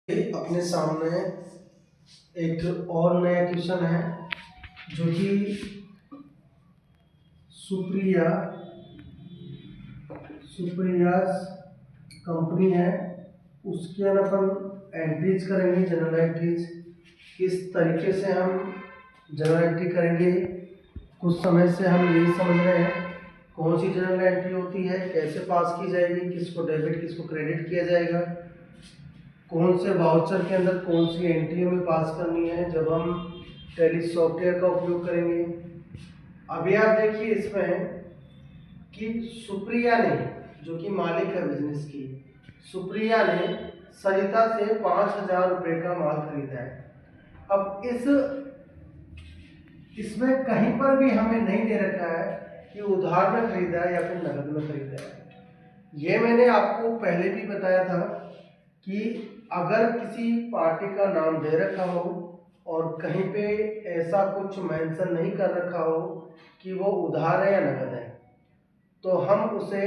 अपने सामने एक और नया क्वेश्चन है जो कि सुप्रिया कंपनी है। उसके अंदर अपन एंट्रीज करेंगे, जनरल एंट्रीज। किस तरीके से हम जनरल एंट्री करेंगे, कुछ समय से हम यही समझ रहे हैं कौन सी जनरल एंट्री होती है, कैसे पास की जाएगी, किसको डेबिट किसको क्रेडिट किया जाएगा, कौन से वाउचर के अंदर कौन सी एंट्री हमें पास करनी है जब हम टैली सॉफ्टवेयर का उपयोग करेंगे। अभी आप देखिए इसमें कि सुप्रिया ने, जो कि मालिक है बिजनेस की, सुप्रिया ने सरिता से 5,000 रुपये का माल खरीदा है। अब इसमें कहीं पर भी हमें नहीं दे रखा है कि उधार में खरीदा है या फिर नगद में खरीदा है। ये मैंने आपको पहले भी बताया था कि अगर किसी पार्टी का नाम दे रखा हो और कहीं पे ऐसा कुछ मेंशन नहीं कर रखा हो कि वो उधार है या नगद है, तो हम उसे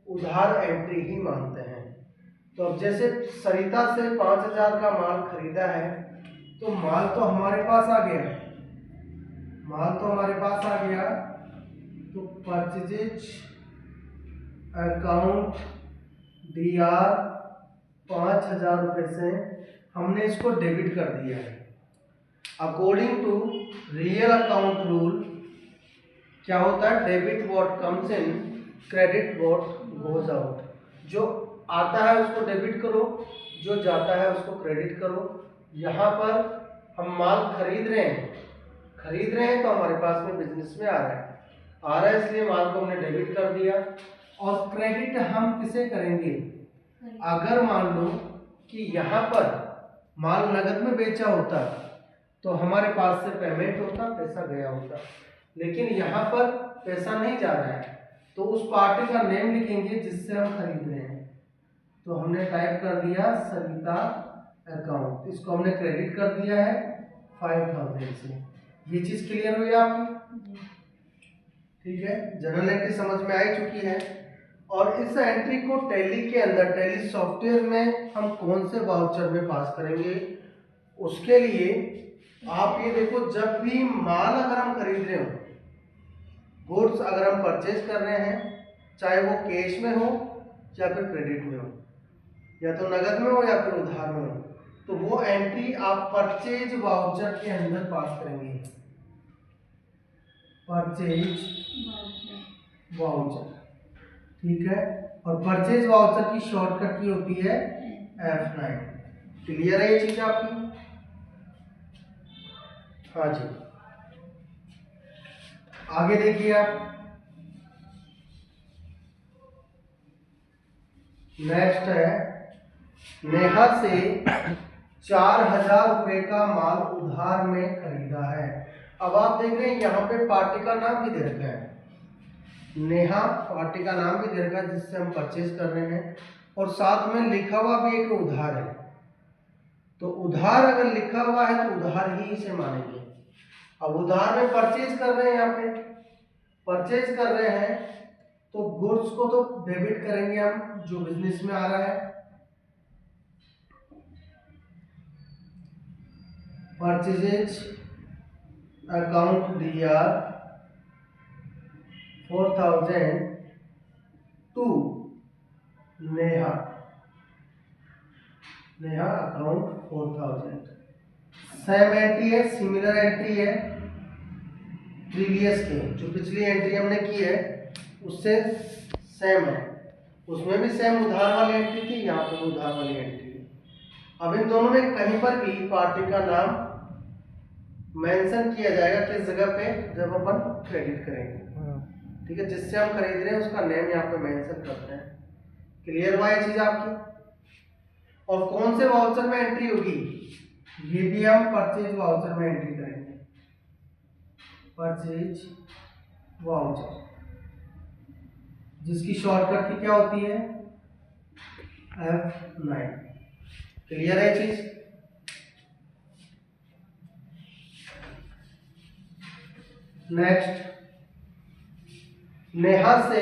उधार एंट्री ही मानते हैं। तो अब जैसे सरिता से 5,000 का माल खरीदा है, तो माल तो हमारे पास आ गया, तो परचेज अकाउंट DR 5,000 रुपये से हमने इसको डेबिट कर दिया है। According to real account rule क्या होता है, debit what comes in, credit what goes out. जो आता है उसको डेबिट करो, जो जाता है उसको क्रेडिट करो। यहाँ पर हम माल खरीद रहे हैं तो हमारे पास में बिजनेस में आ रहा है इसलिए माल को हमने डेबिट कर दिया। और क्रेडिट हम किसे करेंगे, अगर मान लो कि यहाँ पर माल नगद में बेचा होता तो हमारे पास से पेमेंट होता, पैसा गया होता, लेकिन यहाँ पर पैसा नहीं जा रहा है, तो उस पार्टी का नेम लिखेंगे जिससे हम खरीद रहे हैं। तो हमने टाइप कर दिया सरिता अकाउंट, इसको हमने क्रेडिट कर दिया है 5,000 से। ये चीज क्लियर हुई आपकी? ठीक है, जनरल एंट्री समझ में आ चुकी है। और इस एंट्री को टैली के अंदर, टैली सॉफ्टवेयर में हम कौन से वाउचर में पास करेंगे, उसके लिए आप ये देखो, जब भी माल अगर हम खरीद रहे हो, गुड्स अगर हम परचेज कर रहे हैं, चाहे वो कैश में हो या फिर क्रेडिट में हो, या तो नगद में हो या फिर उधार में हो, तो वो एंट्री आप परचेज वाउचर के अंदर पास करेंगे। परचेज वाउचर, ठीक है। और परचेज वाउचर की शॉर्टकट की होती है F9। क्लियर है ये चीज आपकी? हाँ जी, आगे देखिए आप। नेक्स्ट है, नेहा से 4,000 रुपये का माल उधार में खरीदा है। अब आप देख रहे हैं यहाँ पे पार्टी का नाम भी दे रखा है, नेहा पार्टी का नाम भी दे रखा है जिससे हम परचेज कर रहे हैं, और साथ में लिखा हुआ भी एक उधार है। तो उधार अगर लिखा हुआ है तो उधार ही इसे मानेंगे। अब उधार में परचेज कर रहे हैं, यहाँ पे परचेज कर रहे हैं तो गुड्स को तो डेबिट करेंगे हम जो बिजनेस में आ रहा है। Purchases account DR 4,000 to Neha account 4,000। Same entry है, सिमिलर एंट्री है प्रीवियस के, जो पिछली एंट्री हमने की है उससे सेम है। उसमें भी सेम उधार वाली एंट्री थी, यहाँ पर उधार वाली एंट्री है। अब इन दोनों में कहीं पर भी पार्टी का नाम मेंशन किया जाएगा किस जगह पे, जब अपन क्रेडिट करेंगे, ठीक है, जिससे हम खरीद रहे हैं उसका नेम यहाँ पे मेंशन करते हैं। क्लियर हुआ ये चीज आपकी? और कौन से वाउचर में एंट्री होगी, ये भी हम परचेज वाउचर में एंट्री करेंगे। परचेज वाउचर जिसकी शॉर्टकट की क्या होती है F9। क्लियर है चीज? नेक्स्ट, नेहा से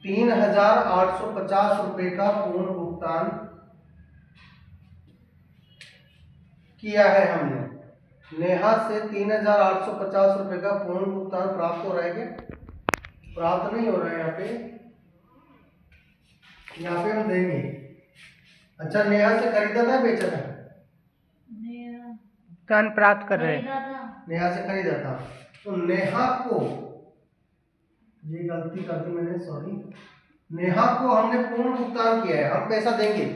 3,850 रुपये का पूर्ण भुगतान किया है हमने, नेहा से 3,850 रुपये का पूर्ण भुगतान प्राप्त हो रहा है क्या? प्राप्त नहीं हो रहा है यहाँ पे हम देंगे। अच्छा, नेहा से खरीदा था बेचा था? धन प्राप्त कर रहे हैं। नेहा से खरीदा था। तो नेहा को, ये गलती कर दी मैंने, सॉरी। नेहा को हमने पूर्ण भुगतान किया है, हम पैसा देंगे,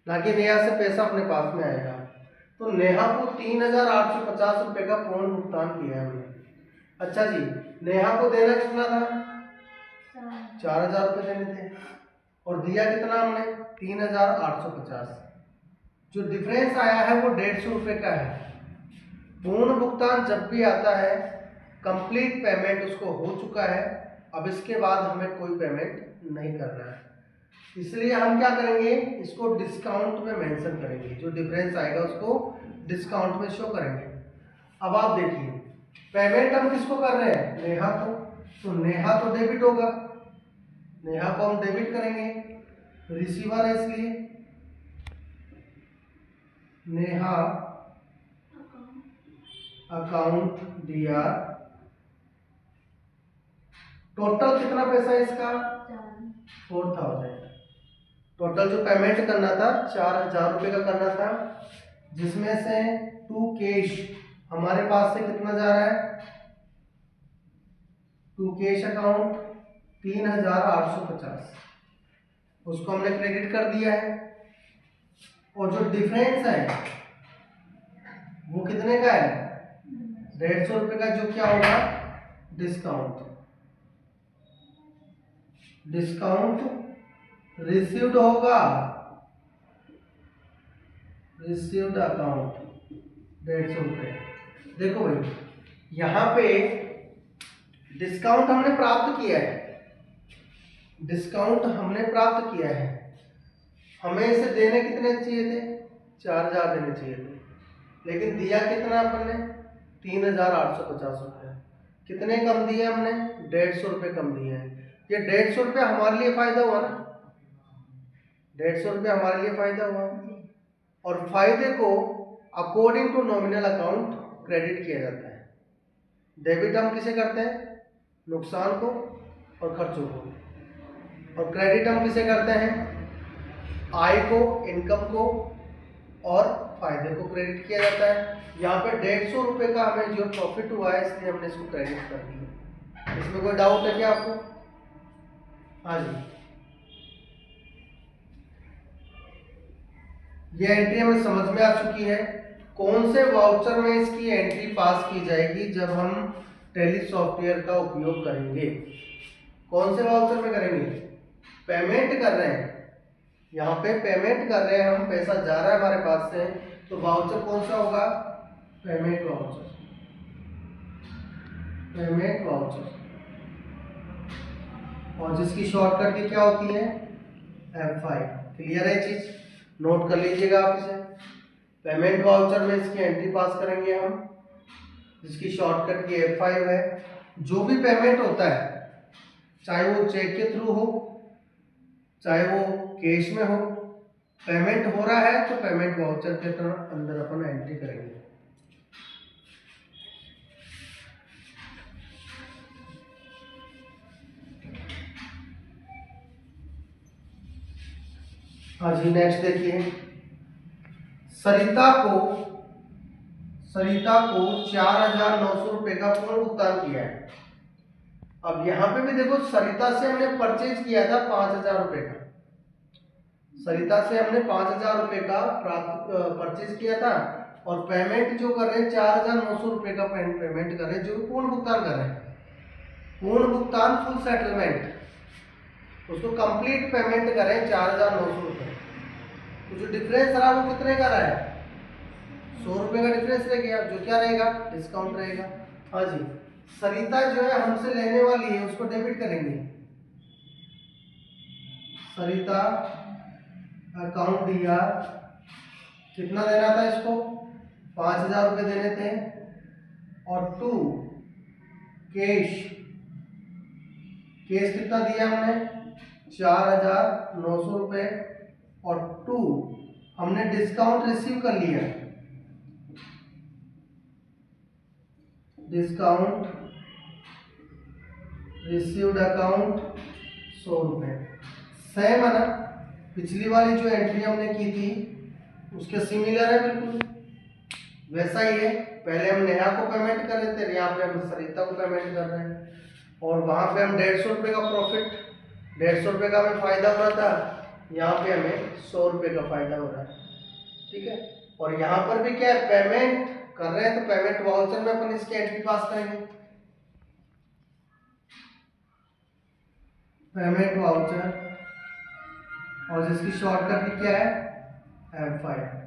ना कि नेहा से पैसा अपने पास में आएगा। तो नेहा को 3,850 रुपये का पूर्ण भुगतान किया है हमने। अच्छा जी, नेहा को देना कितना था? 4,000 रुपये देने थे, और दिया कितना हमने? 3,850। जो डिफरेंस आया है वो 150 रुपये का है। पूर्ण भुगतान जब भी आता है, कंप्लीट पेमेंट उसको हो चुका है, अब इसके बाद हमें कोई पेमेंट नहीं करना है। इसलिए हम क्या करेंगे, इसको डिस्काउंट में मेंशन करेंगे, जो डिफरेंस आएगा उसको डिस्काउंट में शो करेंगे। अब आप देखिए, पेमेंट हम किसको कर रहे हैं? नेहा को। तो नेहा तो डेबिट होगा, नेहा को हम डेबिट करेंगे, रिसीवर है इसलिए नेहा अकाउंट DR। टोटल कितना पैसा है इसका? 4,000। टोटल जो पेमेंट करना था 4,000 रुपये का करना था, जिसमें से टू कैश हमारे पास से कितना जा रहा है? टू कैश अकाउंट 3,850, उसको हमने क्रेडिट कर दिया है। और जो डिफरेंस है वो कितने का है? 150 रुपये का, जो क्या होगा? डिस्काउंट। डिस्काउंट रिसीव्ड होगा, रिसीव्ड अकाउंट 150 रुपये। देखो भाई, यहाँ पे डिस्काउंट हमने प्राप्त किया है, डिस्काउंट हमने प्राप्त किया है। हमें इसे देने कितने चाहिए थे? 4,000 देने चाहिए थे, लेकिन दिया कितना अपन ने? 3,850 रुपये। कितने कम दिए हमने? 150 रुपये कम दिए हैं। ये 150 रुपये हमारे लिए फायदा हुआ ना? 150 रुपये हमारे लिए फायदा हुआ, और फायदे को according to nominal account credit किया जाता है। डेबिट हम किसे करते हैं? नुकसान को और खर्चों को, और क्रेडिट हम किसे करते हैं? आय को, इनकम को और फायदे को क्रेडिट किया जाता है। यहाँ पे 150 रुपये का हमें जो प्रॉफिट हुआ है, इसलिए हमने इसको क्रेडिट कर दिया। इसमें कोई डाउट है क्या आपको? हाँ जी, ये एंट्री हमें समझ में आ चुकी है। कौन से वाउचर में इसकी एंट्री पास की जाएगी जब हम टैली सॉफ्टवेयर का उपयोग करेंगे? कौन से वाउचर में करेंगे? पेमेंट कर रहे हैं, यहाँ पे पेमेंट कर रहे हैं हम, पैसा जा रहा है हमारे पास से, तो वाउचर कौन सा होगा? Payment voucher. पेमेंट वाउचर, और जिसकी शॉर्टकट की क्या होती है? F5। क्लियर है चीज? नोट कर लीजिएगा आप इसे। पेमेंट वाउचर में इसकी एंट्री पास करेंगे हम, जिसकी शॉर्टकट की F5 है। जो भी पेमेंट होता है, चाहे वो चेक के थ्रू हो, चाहे वो कैश में हो, पेमेंट हो रहा है तो पेमेंट वाउचर के अंदर अपन एंट्री करेंगे। हाँ जी, नेक्स्ट देखिए, सरिता को 4,900 रुपये का पूर्ण भुगतान किया है। अब यहाँ पे भी देखो, सरिता से हमने परचेज किया था 5,000 रुपये का, सरिता से हमने 5,000 रुपये का परचेज किया था, और पेमेंट जो कर रहे हैं 4,900 रुपये का पेमेंट कर रहे हैं, जो पूर्ण भुगतान कर रहे हैं। पूर्ण भुगतान, फुल सेटलमेंट, उसको कंप्लीट पेमेंट करें 4,900 रुपये। तो जो डिफरेंस रहा वो कितने का रहा है? 100 रुपये का डिफरेंस रह गया, जो क्या रहेगा? डिस्काउंट रहेगा। हाँ जी, सरिता जो है हमसे लेने वाली है, उसको डेबिट करेंगे। सरिता अकाउंट DR, कितना देना था इसको? 5,000 रुपये देने थे, और टू कैश, कैश कितना दिया हमने? 4,900 रुपये, और टू हमने डिस्काउंट रिसीव कर लिया, डिस्काउंट रिसीव्ड अकाउंट 100 रुपये। सेम है ना, पिछली वाली जो एंट्री हमने की थी उसके सिमिलर है, बिल्कुल वैसा ही है। पहले हम नेहा को पेमेंट कर रहे थे, यहाँ पे हम सरिता को पेमेंट कर रहे हैं, और वहाँ पे हम 150 रुपये का प्रॉफिट, 150 रुपये का हमें फायदा हो रहा था, यहाँ पे हमें 100 रुपये का फायदा हो रहा है। ठीक है, और यहाँ पर भी क्या है, पेमेंट कर रहे हैं तो पेमेंट वाउचर में अपन इसकी एंट्री पास करेंगे, पेमेंट वाउचर, और जिसकी शॉर्टकट की क्या है, F5।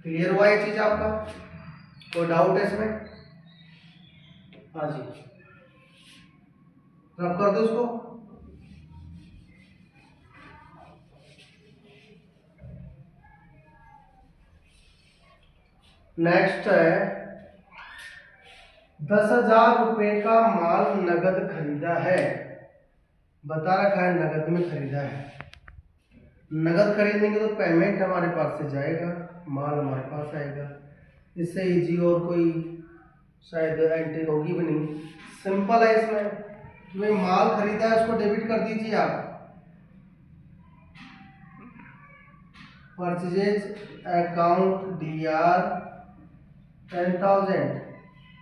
क्लियर हुआ ये चीज आपका? कोई डाउट है इसमें? हाँ जी, रब कर दो उसको। नेक्स्ट है 10,000 रुपए का माल नगद खरीदा है, बता रखा है नगद में खरीदा है। नगद खरीदेंगे तो पेमेंट हमारे पास से जाएगा, माल हमारे पास आएगा। इससे इजी और कोई शायद एंट्री होगी भी नहीं, सिंपल है। इसमें जो माल खरीदा है उसको डेबिट कर दीजिए आप, परचेज अकाउंट DR 10,000,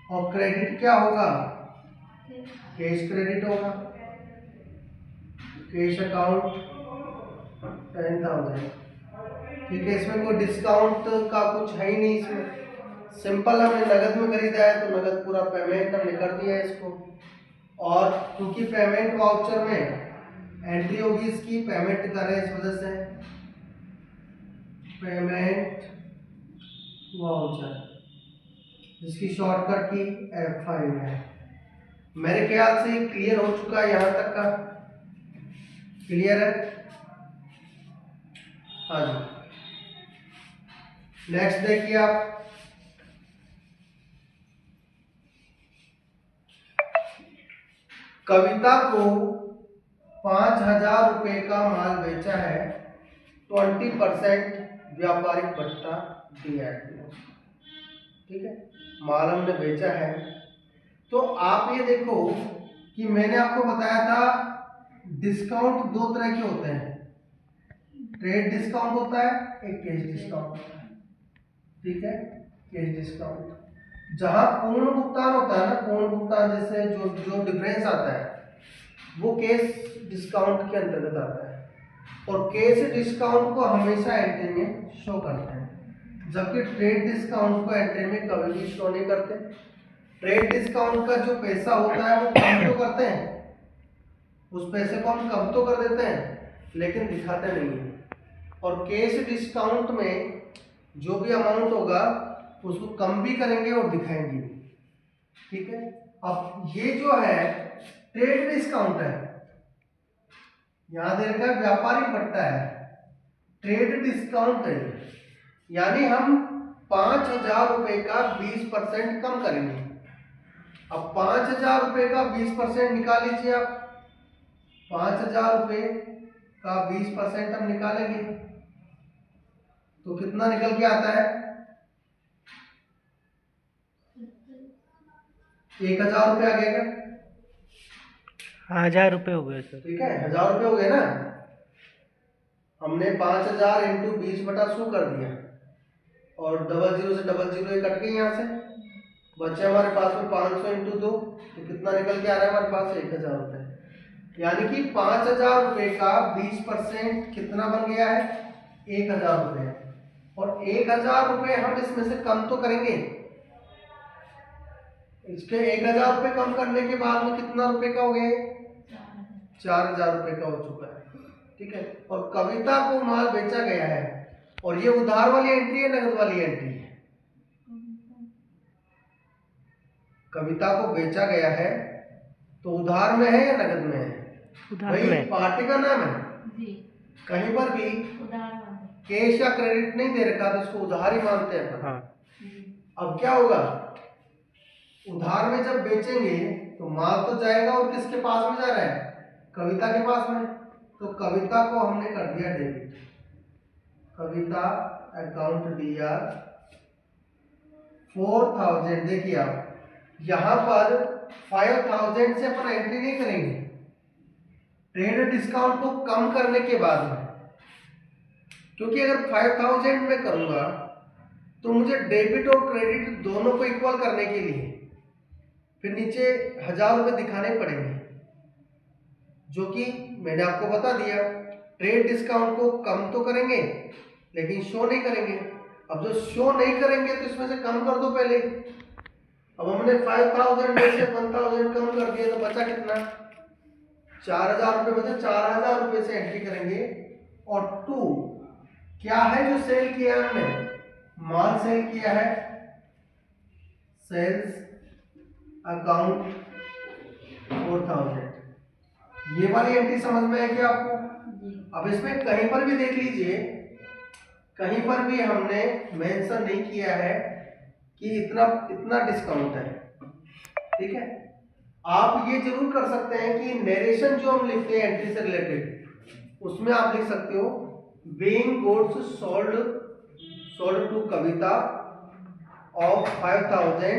और क्रेडिट क्या होगा, कैश क्रेडिट होगा, कैश अकाउंट 10,000। ठीक है, इसमें कोई डिस्काउंट का कुछ है ही नहीं, इसमें सिंपल हमने नगद में खरीदा है तो नगद पूरा पेमेंट हमने कर दिया है इसको। और क्योंकि पेमेंट वाउचर में एंट्री होगी इसकी, पेमेंट कर रहे हैं इस वजह से पेमेंट वाउचर, जिसकी शॉर्टकट की F5 है। मेरे ख्याल से क्लियर हो चुका है यहाँ तक का, क्लियर है? हाँ जी, नेक्स्ट देखिए आप, कविता को 5,000 रुपए का माल बेचा है, 20% व्यापारिक भत्ता दिया है। ठीक है, माल हमने बेचा है, तो आप ये देखो कि मैंने आपको बताया था डिस्काउंट दो तरह के होते हैं, ट्रेड डिस्काउंट होता है, एक कैश डिस्काउंट होता है। ठीक है, कैश डिस्काउंट जहां पूर्ण भुगतान होता है ना, पूर्ण भुगतान जैसे जो जो डिफरेंस आता है वो कैश डिस्काउंट के अंतर्गत आता है, और कैश डिस्काउंट को हमेशा एंट्री में शो करते हैं, जबकि ट्रेड डिस्काउंट को एंट्री में कभी भी शो नहीं करते। ट्रेड डिस्काउंट का जो पैसा होता है वो कम तो करते हैं, उस पैसे को हम कम तो कर देते हैं लेकिन दिखाते नहीं है, और कैश डिस्काउंट में जो भी अमाउंट होगा उसको कम भी करेंगे और दिखाएंगे भी। ठीक है, अब ये जो है ट्रेड डिस्काउंट है, यहां दे रखा है व्यापारिक भत्ता है, ट्रेड डिस्काउंट है, यानी हम 5,000 रुपए का 20% कम करेंगे। अब 5,000 रुपए का 20% निकाल लीजिए आप, 5,000 रुपए का 20% हम निकालेंगे तो कितना निकल के आता है, 1,000 रुपये आ गया। 1,000 रुपये हो गए सर। ठीक है, 1,000 रुपये हो गए ना, हमने 5,000 इंटू 20/100 कर दिया, और 00 से 00 कट गई, यहाँ से बचे हमारे पास में 500 इंटू 2, तो कितना निकल के आ रहा है हमारे पास, 1,000 रुपये। यानी कि 5,000 रुपये का 20% कितना बन गया है, 1,000 रुपये, और 1,000 रुपये हम इसमें से कम तो करेंगे। इसके 1,000 रुपये कम करने के बाद में कितना रुपए का हो गए, 4,000 रुपये का हो चुका है। ठीक है, और कविता को माल बेचा गया है, और ये उधार वाली एंट्री है, नगद वाली एंट्री है। कविता को बेचा गया है तो उधार में है या नगद में है, भाई पार्टी का नाम है जी। कहीं पर भी कैश या क्रेडिट नहीं दे रखा तो उसको उधार ही मानते हैं। हाँ। अब क्या होगा, उधार में जब बेचेंगे तो माल तो जाएगा, और किसके पास में जा रहा है, कविता के पास में, तो कविता को हमने कर दिया डेबिट, कविता अकाउंट DR 4,000। देखिए आप यहाँ पर 5000 से अपन एंट्री नहीं करेंगे, ट्रेड डिस्काउंट को कम करने के बाद में, क्योंकि अगर 5000 में करूंगा तो मुझे डेबिट और क्रेडिट दोनों को इक्वल करने के लिए फिर नीचे 1000 रुपये दिखाने पड़ेंगे, जो कि मैंने आपको बता दिया। ट्रेड डिस्काउंट को कम तो करेंगे लेकिन शो नहीं करेंगे। अब जो शो नहीं करेंगे तो इसमें से कम कर दो पहले। अब हमने 5000 में से 1000 कम कर दिया तो बचा कितना, 4000 रुपये बचे। 4000 रुपये से एंट्री करेंगे और 2 क्या है जो सेल किया है हमने, माल सेल किया है, सेल्स अकाउंट 4000। ये वाली एंट्री समझ में है क्या आपको? अब इसमें कहीं पर भी देख लीजिए, कहीं पर भी हमने मेंशन नहीं किया है कि इतना इतना डिस्काउंट है, ठीक है। आप ये जरूर कर सकते हैं कि नरेशन जो हम लिखते हैं एंट्री से रिलेटेड, उसमें आप लिख सकते हो being goods sold to Kavita of 5000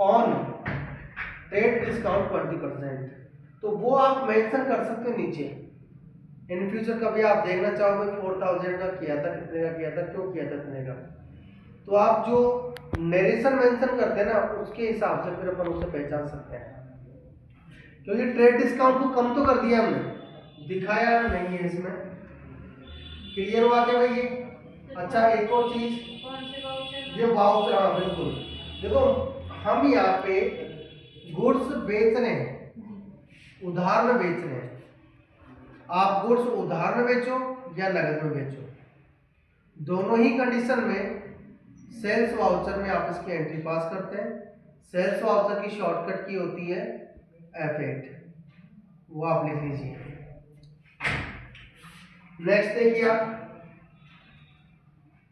on trade discount 20%, तो वो आप मेंशन कर सकते हो नीचे। इन फ्यूचर कभी आप देखना चाहोगे 4000 का किया था, कितने का किया था, क्यों किया था, कितने का, तो आप जो नरेशन मेंशन करते हैं ना उसके हिसाब से फिर अपन उसे पहचान सकते हैं। क्योंकि ट्रेड डिस्काउंट को कम तो कर दिया हमने, दिखाया नहीं है इसमें। क्लियर हुआ क्या भाई ये? अच्छा, एक और चीज, ये वाउचर, हाँ बिल्कुल। देखो हम यहाँ पे गुड्स बेच रहे हैं, उधार में बेच रहे हैं। आप गुड्स उधार में बेचो या नगद में बेचो, दोनों ही कंडीशन में सेल्स वाउचर में आप इसकी एंट्री पास करते हैं। सेल्स वाउचर की शॉर्टकट की होती है F8, वो आप लिख लीजिए। नेक्स्ट देखिए आप,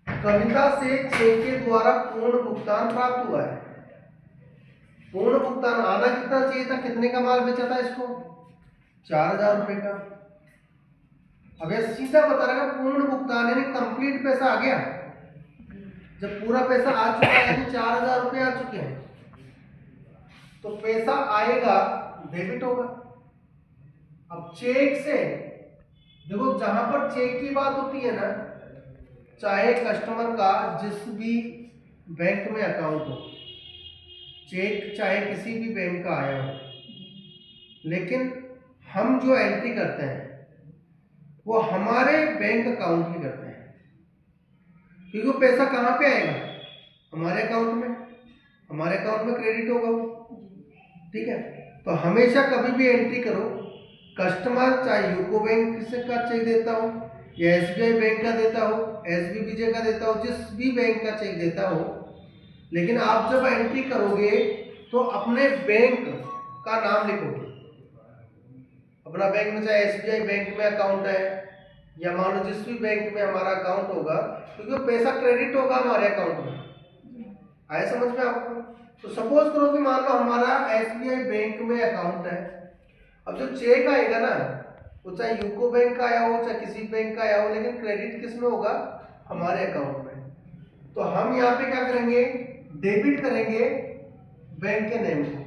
कविता से चेक के द्वारा पूर्ण भुगतान प्राप्त हुआ है। पूर्ण भुगतान आना कितना चाहिए था, कितने का माल बेचा था इसको, 4000 रुपए का। अब ये सीधा बता रहा है पूर्ण भुगतान यानी कंप्लीट पैसा आ गया। जब पूरा पैसा आ चुका है यानी 4000 रुपये आ चुके हैं, तो पैसा आएगा, डेबिट होगा। अब चेक से देखो, जहां पर चेक की बात होती है ना, चाहे कस्टमर का जिस भी बैंक में अकाउंट हो, चेक चाहे किसी भी बैंक का आया हो, लेकिन हम जो एंट्री करते हैं वो हमारे बैंक अकाउंट की करते हैं, क्योंकि वो पैसा कहाँ पे आएगा, हमारे अकाउंट में, हमारे अकाउंट में क्रेडिट होगा वो, ठीक है। तो हमेशा कभी भी एंट्री करो, कस्टमर चाहे यूको बैंक से का चेक देता हो या SBI बैंक का देता हो, SBBJ का देता हो, जिस भी बैंक का चेक देता हो, लेकिन आप जब एंट्री करोगे तो अपने बैंक का नाम लिखोगे। अपना बैंक में चाहे SBI बैंक में अकाउंट है या मान लो जिस भी बैंक में हमारा अकाउंट होगा, क्योंकि वो पैसा क्रेडिट होगा हमारे अकाउंट में। आए समझ में आपको? तो सपोज करो कि मान लो हमारा SBI बैंक में अकाउंट है। अब जो चेक आएगा ना, वो चाहे यूको बैंक का आया हो चाहे किसी बैंक का आया हो, लेकिन क्रेडिट किस में होगा, हमारे अकाउंट में। तो हम यहाँ पे क्या करेंगे, डेबिट करेंगे बैंक के नेम को।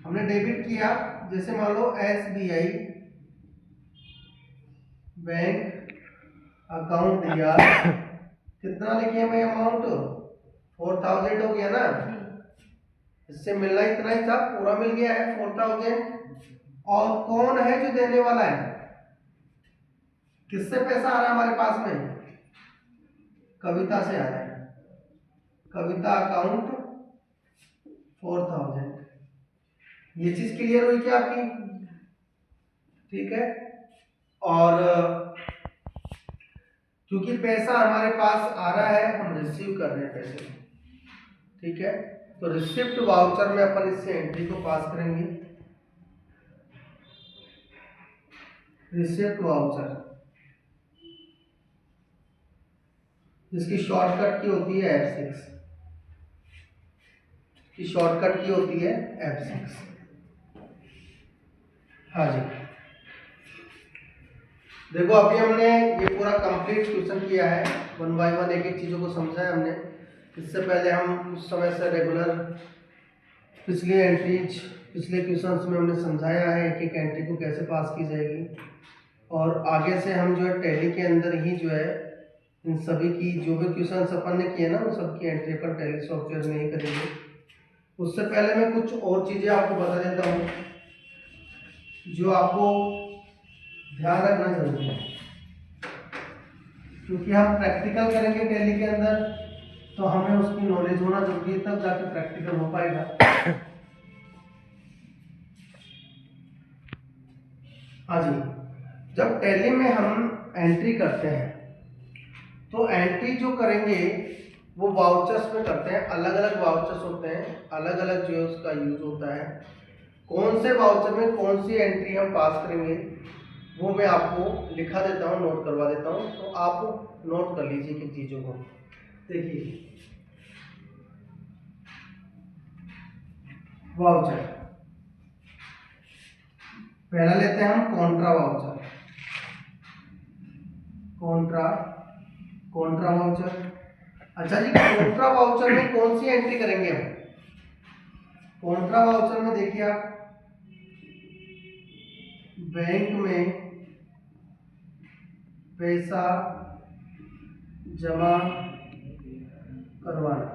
हमने डेबिट किया, जैसे मान लो SBI बैंक अकाउंट दिया, कितना लिखे भाई अमाउंट, 4000 हो गया ना, इससे मिलना इतना ही था, पूरा मिल गया है 4000। और कौन है जो देने वाला है, किससे पैसा आ रहा है हमारे पास में, कविता से आ रहा है, कविता अकाउंट 4000। ये चीज क्लियर हुई क्या आपकी? ठीक है। और क्योंकि पैसा हमारे पास आ रहा है, हम रिसीव कर रहे हैं पैसे, ठीक है। तो रिसिप्ट वाउचर में अपन इससे एंट्री को पास करेंगे, रिसिप्ट वाउचर, जिसकी शॉर्टकट की होती है F6, की शॉर्टकट की होती है F6। हाँ जी, देखो अभी हमने ये पूरा कंप्लीट क्वेश्चन किया है, 1 बाय 1 एक एक चीजों को समझा है हमने। इससे पहले हम कुछ समय से रेगुलर पिछले एंट्रीज, पिछले क्वेश्चंस में हमने समझाया है एक एक एंट्री को कैसे पास की जाएगी, और आगे से हम जो है टैली के अंदर ही जो है इन सभी की जो भी क्वेश्चंस अपन ने किए ना, वो सब की एंट्री पर टैली सॉफ्टवेयर में ही करेंगे। उससे पहले मैं कुछ और चीज़ें आपको बता देता हूँ जो आपको ध्यान रखना जरूरी है, क्योंकि हम प्रैक्टिकल करेंगे टैली के अंदर, तो हमें उसकी नॉलेज होना जरूरी है, तब जाके प्रैक्टिकल हो पाएगा। हाँ जी, जब टैली में हम एंट्री करते हैं तो एंट्री जो करेंगे वो वाउचर्स में करते हैं। अलग अलग वाउचर्स होते हैं, अलग अलग जो है उसका यूज होता है। कौन से वाउचर में कौन सी एंट्री हम पास करेंगे वो मैं आपको लिखा देता हूँ, नोट करवा देता हूँ, तो आप नोट कर लीजिए किन चीज़ों को। देखिए, वाउचर पहला लेते हैं हम कॉन्ट्रा वाउचर। कॉन्ट्रा वाउचर, अच्छा जी, कॉन्ट्रा वाउचर में कौन सी एंट्री करेंगे हम? कॉन्ट्रा वाउचर में देखिए आप, बैंक में पैसा जमा करवाना,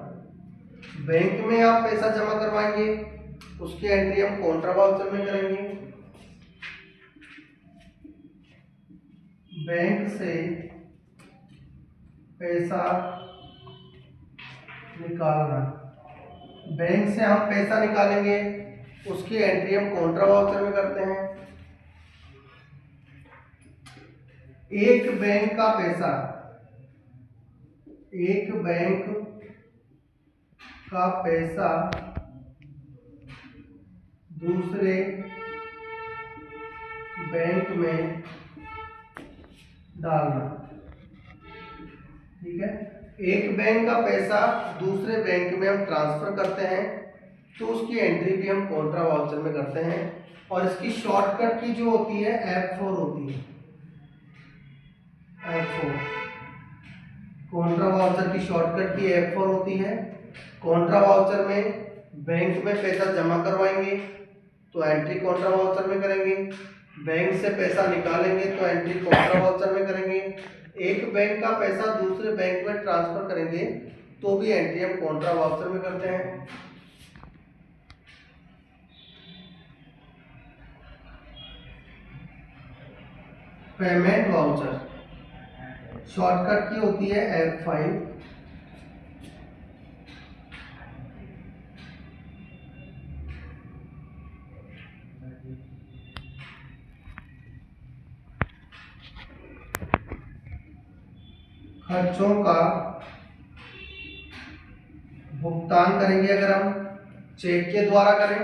बैंक में आप पैसा जमा करवाएंगे, उसकी एंट्री हम कॉन्ट्रा वाउचर में करेंगे। बैंक से पैसा निकालना, बैंक से हम पैसा निकालेंगे, उसकी एंट्री हम कॉन्ट्रा वाउचर में करते हैं। एक बैंक का पैसा, एक बैंक का पैसा दूसरे बैंक में डालना, ठीक है। एक बैंक का पैसा दूसरे बैंक में हम ट्रांसफर करते हैं, तो उसकी एंट्री भी हम कॉन्ट्रा वाउचर में करते हैं, और इसकी शॉर्टकट की जो होती है F4 होती है, F4। कॉन्ट्रा वाउचर की शॉर्टकट की F4 होती है। कॉन्ट्रा वाउचर में बैंक में पैसा जमा करवाएंगे तो एंट्री कॉन्ट्रा वाउचर में करेंगे, बैंक से पैसा निकालेंगे तो एंट्री कॉन्ट्रा वाउचर में करेंगे, एक बैंक का पैसा दूसरे बैंक में ट्रांसफर करेंगे तो भी एंट्री हम कॉन्ट्रा वाउचर में करते हैं। पेमेंट वाउचर शॉर्टकट की होती है F5। खर्चों का भुगतान करेंगे, अगर हम चेक के द्वारा करें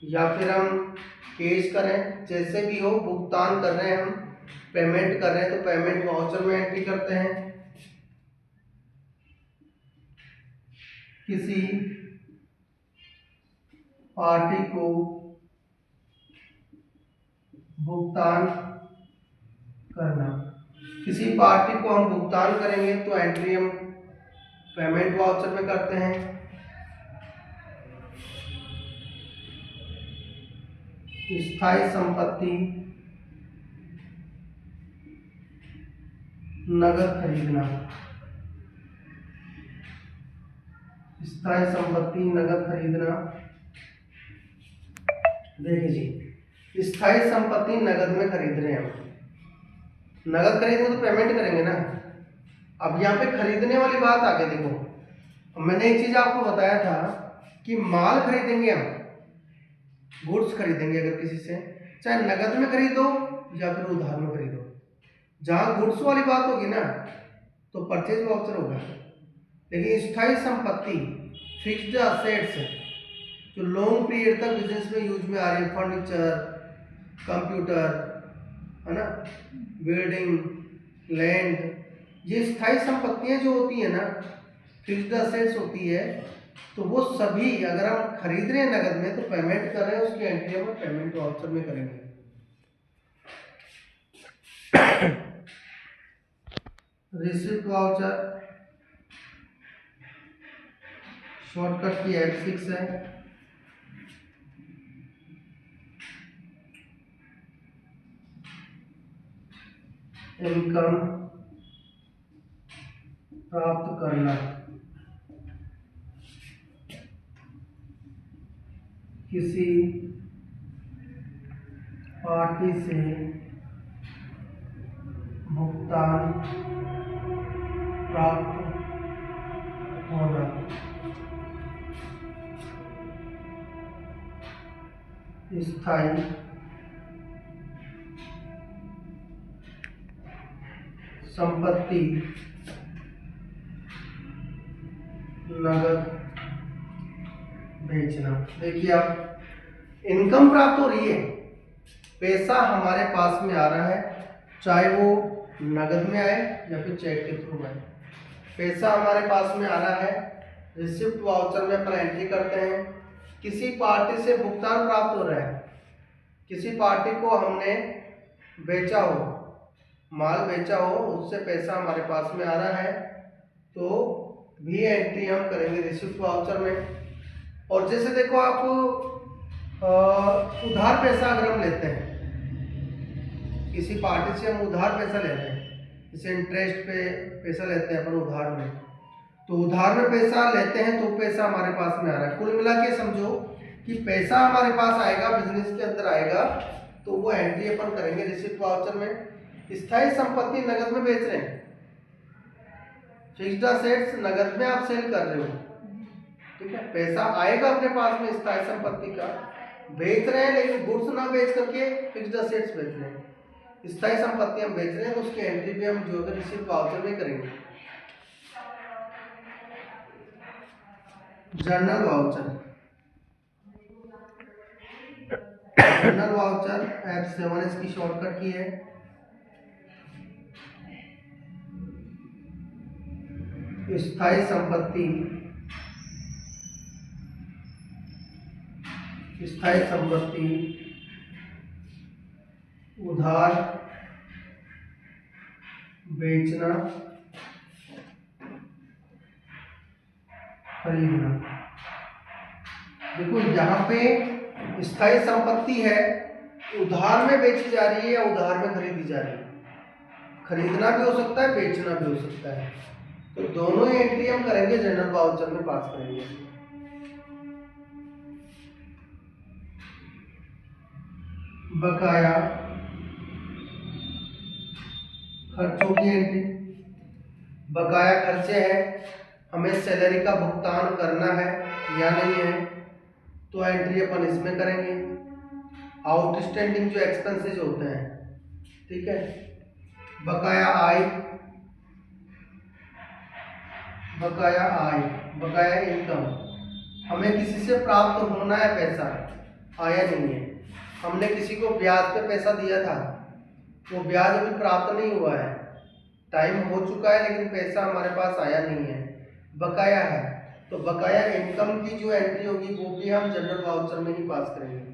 या फिर हम कैश करें, जैसे भी हो भुगतान कर रहे हैं हम, पेमेंट कर रहे हैं, तो पेमेंट वाउचर में एंट्री करते हैं। किसी पार्टी को भुगतान करना, किसी पार्टी को हम भुगतान करेंगे तो एंट्री हम पेमेंट वाउचर में करते हैं। स्थायी संपत्ति नगद खरीदना, स्थायी संपत्ति नगद खरीदना। देखिए जी, स्थायी संपत्ति नगद में खरीद रहे हैं हम, नगद खरीदेंगे तो पेमेंट करेंगे ना। अब यहाँ पे खरीदने वाली बात आ गई, देखो मैंने एक चीज आपको बताया था कि माल खरीदेंगे हम, गुड्स खरीदेंगे अगर किसी से, चाहे नगद में खरीदो या फिर उधार में खरीदो, जहां गुड्स वाली बात होगी ना तो परचेज वाउचर होगा। लेकिन स्थायी संपत्ति, फिक्स्ड असेट्स, जो लॉन्ग पीरियड तक बिजनेस में यूज में आ रही है, फर्नीचर, कंप्यूटर, है ना, बिल्डिंग, लैंड, ये स्थायी संपत्तियां जो होती है ना, फिक्स्ड असेट्स होती है, तो वो सभी अगर हम खरीद रहे हैं नगद में तो पेमेंट कर रहे हैं, उसकी एंट्री हम पेमेंट वाउचर में करेंगे। रिसिप्ट वाउचर, शॉर्टकट की F6 है। इनकम प्राप्त करना, किसी पार्टी से भुगतान प्राप्त होना, स्थायी संपत्ति, नगद बेचना। देखिए आप, इनकम प्राप्त हो रही है, पैसा हमारे पास में आ रहा है, चाहे वो नगद में आए या फिर चेक के थ्रू आए, पैसा हमारे पास में आ रहा है। रिसिप्ट वाउचर में अपन एंट्री करते हैं, किसी पार्टी से भुगतान प्राप्त हो रहा है, किसी पार्टी को हमने बेचा हो, माल बेचा हो, उससे पैसा हमारे पास में आ रहा है, तो भी एंट्री हम करेंगे रिसिप्ट वाउचर में। और जैसे देखो आप उधार पैसा अगर हम लेते हैं, किसी पार्टी से हम उधार पैसा लेते हैं, जैसे इंटरेस्ट पे पैसा लेते हैं अपन उधार में, तो उधार में पैसा लेते हैं तो पैसा हमारे पास में आ रहा है। कुल मिला के समझो कि पैसा हमारे पास आएगा, बिजनेस के अंदर आएगा, तो वो एंट्री अपन करेंगे रिसिप्ट वाउचर में। स्थायी संपत्ति नगद में बेच रहे हैं, फिक्स्ड असेट्स नगद में आप सेल कर रहे हो, ठीक है, पैसा आएगा अपने पास में स्थायी संपत्ति का, बेच रहे हैं लेकिन गुड्स ना बेच करके फिक्स्ड असेट्स बेच रहे हैं, स्थायी संपत्ति हम बेच रहे हैं, तो उसकी एंट्री भी हम जो है रिसिप्ट वाउचर में करेंगे। Journal voucher, journal voucher F7 इसकी शॉर्टकट की है। स्थायी संपत्ति, स्थायी संपत्ति उधार बेचना, खरीदना। देखो यहाँ पे स्थायी संपत्ति है, उधार में बेची जा रही है या उधार में खरीदी जा रही है, खरीदना भी हो सकता है, बेचना भी हो सकता है, तो दोनों ही एंट्री हम करेंगे जनरल वाउचर में पास करेंगे। बकाया खर्चों की एंट्री, बकाया खर्चे हैं, हमें सैलरी का भुगतान करना है या नहीं है, तो एंट्री अपन इसमें करेंगे। आउटस्टैंडिंग जो एक्सपेंसेस होते हैं, ठीक है, बकाया आय, बकाया आय, बकाया इनकम, हमें किसी से प्राप्त होना है पैसा, आया नहीं है, हमने किसी को ब्याज पे पैसा दिया था, वो ब्याज अभी प्राप्त नहीं हुआ है, टाइम हो चुका है लेकिन पैसा हमारे पास आया नहीं है, बकाया है, तो बकाया इनकम की जो एंट्री होगी वो भी हम जनरल वाउचर में ही पास करेंगे।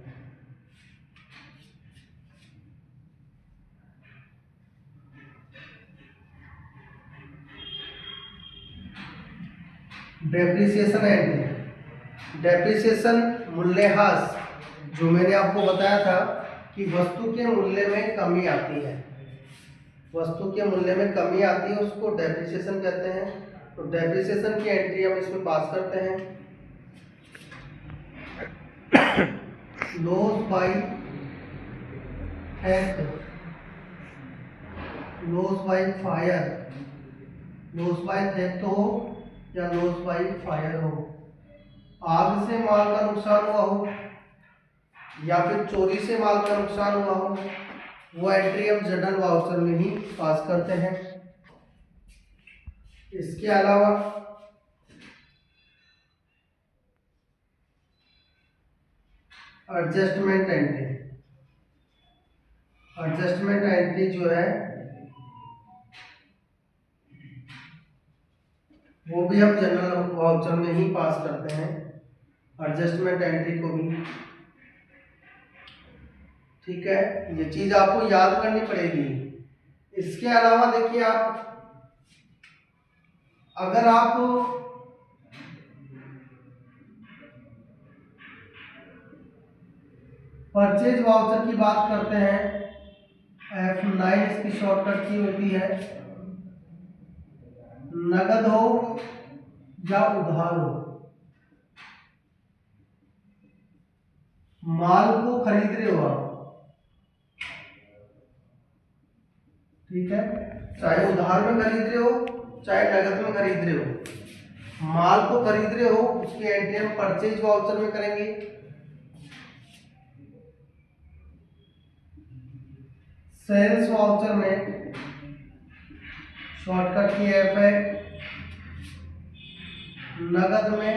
डेप्रिसिएशन एंट्री, डेप्रिसिएशन मूल्यह्रास, जो मैंने आपको बताया था कि वस्तु के मूल्य में कमी आती है, वस्तु के मूल्य में कमी आती है, उसको डेप्रिसिएशन कहते हैं। तो डेप्रिसिएशन की एंट्री हम इसमें पास करते हैं। Loss by theft, loss by fire, loss by theft हो या लॉस बाय फायर हो, आग से माल का नुकसान हुआ हो या फिर चोरी से माल का नुकसान हुआ हो, वो एंट्री हम जनरल वाउचर में ही पास करते हैं। इसके अलावा एडजस्टमेंट एंट्री, एडजस्टमेंट एंट्री जो है वो भी हम जनरल वाउचर में ही पास करते हैं, एडजस्टमेंट एंट्री को भी, ठीक है, ये चीज आपको याद करनी पड़ेगी। इसके अलावा देखिए आप, अगर आप परचेज वाउचर की बात करते हैं, F9 इसकी शॉर्टकट की होती है। नगद हो या उधार हो, माल को खरीद रहे हो आप, ठीक है, चाहे उधार में खरीद रहे हो चाहे नगद में खरीद रहे हो, माल को खरीद रहे हो उसकी एंट्री हम परचेज वाउचर में करेंगे। सेल्स वाउचर में शॉर्टकट की ऐप है, नगद में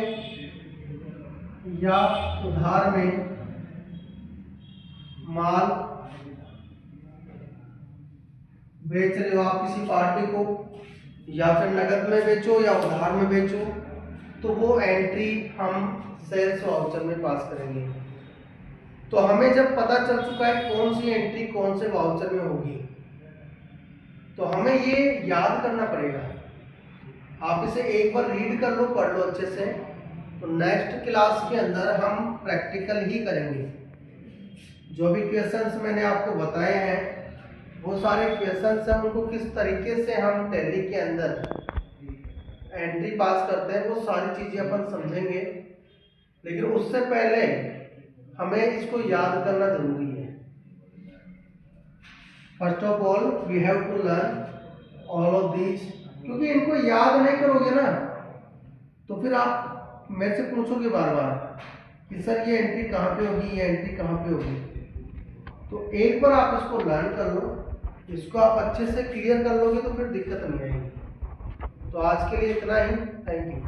या उधार में माल बेच रहे हो आप किसी पार्टी को, या फिर नगद में बेचो या उधार में बेचो, तो वो एंट्री हम सेल्स वाउचर में पास करेंगे। तो हमें जब पता चल चुका है कौन सी एंट्री कौन से वाउचर में होगी, तो हमें ये याद करना पड़ेगा। आप इसे एक बार रीड कर लो, पढ़ लो अच्छे से, तो नेक्स्ट क्लास के अंदर हम प्रैक्टिकल ही करेंगे। जो भी क्वेश्चंस मैंने आपको बताए हैं वो सारे क्वेश्चंस हैं, उनको किस तरीके से हम टैली के अंदर एंट्री पास करते हैं वो सारी चीज़ें अपन समझेंगे। लेकिन उससे पहले हमें इसको याद करना जरूरी है। First of all we have to learn all of these, क्योंकि इनको याद नहीं करोगे ना तो फिर आप मेरे से पूछोगे बार बार कि सर ये एंट्री कहाँ पे होगी, ये एंट्री कहाँ पे होगी। तो एक बार आप इसको लर्न कर लो, इसको आप अच्छे से क्लियर कर लोगे तो फिर दिक्कत नहीं आएगी। तो आज के लिए इतना ही, थैंक यू।